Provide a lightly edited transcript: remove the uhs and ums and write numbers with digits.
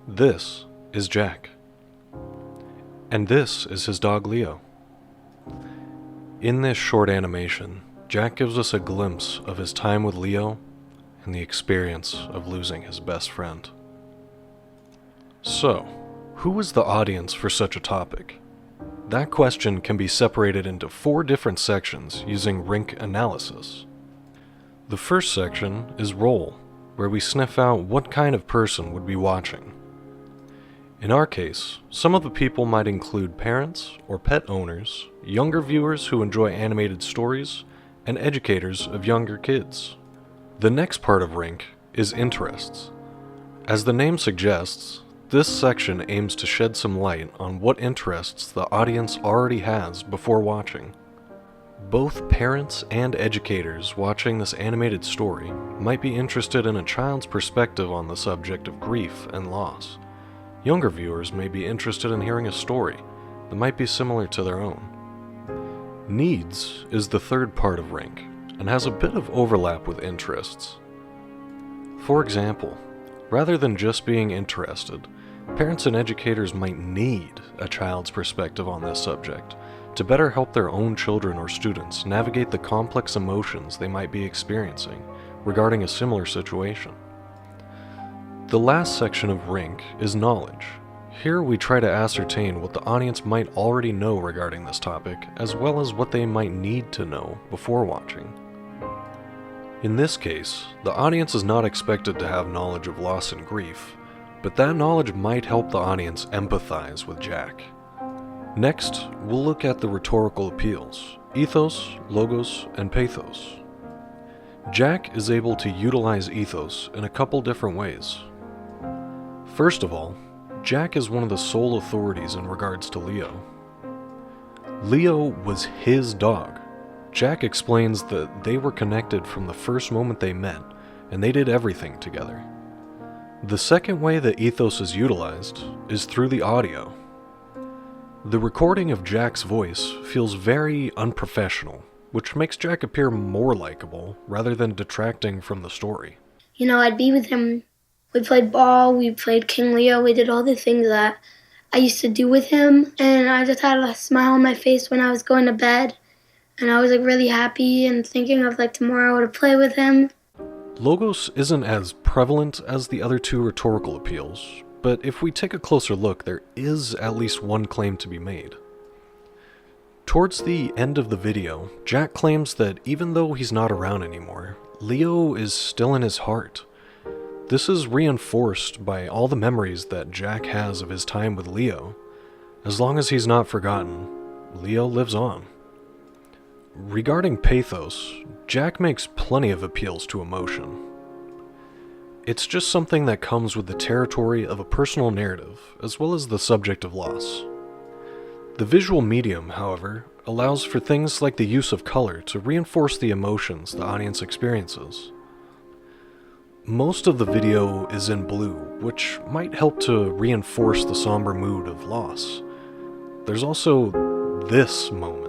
This is Jack. And this is his dog Leo. In this short animation, Jack gives us a glimpse of his time with Leo and the experience of losing his best friend. So, who is the audience for such a topic? That question can be separated into 4 different sections using Rink analysis. The first section is role, where we sniff out what kind of person would be watching. In our case, some of the people might include parents or pet owners, younger viewers who enjoy animated stories, and educators of younger kids. The next part of Rink is interests. As the name suggests, this section aims to shed some light on what interests the audience already has before watching. Both parents and educators watching this animated story might be interested in a child's perspective on the subject of grief and loss. Younger viewers may be interested in hearing a story that might be similar to their own. Needs is the third part of Rink, and has a bit of overlap with interests. For example, rather than just being interested, parents and educators might need a child's perspective on this subject to better help their own children or students navigate the complex emotions they might be experiencing regarding a similar situation. The last section of Rink is knowledge. Here we try to ascertain what the audience might already know regarding this topic, as well as what they might need to know before watching. In this case, the audience is not expected to have knowledge of loss and grief, but that knowledge might help the audience empathize with Jack. Next, we'll look at the rhetorical appeals, ethos, logos, and pathos. Jack is able to utilize ethos in a couple different ways. First of all, Jack is one of the sole authorities in regards to Leo. Leo was his dog. Jack explains that they were connected from the first moment they met, and they did everything together. The second way that ethos is utilized is through the audio. The recording of Jack's voice feels very unprofessional, which makes Jack appear more likable rather than detracting from the story. I'd be with him. We played ball, we played King Leo, we did all the things that I used to do with him, and I just had a smile on my face when I was going to bed, and I was really happy and thinking of tomorrow to play with him. Logos isn't as prevalent as the other 2 rhetorical appeals, but if we take a closer look, there is at least one claim to be made. Towards the end of the video, Jack claims that even though he's not around anymore, Leo is still in his heart. This is reinforced by all the memories that Jack has of his time with Leo. As long as he's not forgotten, Leo lives on. Regarding pathos, Jack makes plenty of appeals to emotion. It's just something that comes with the territory of a personal narrative, as well as the subject of loss. The visual medium, however, allows for things like the use of color to reinforce the emotions the audience experiences. Most of the video is in blue, which might help to reinforce the somber mood of loss. There's also this moment.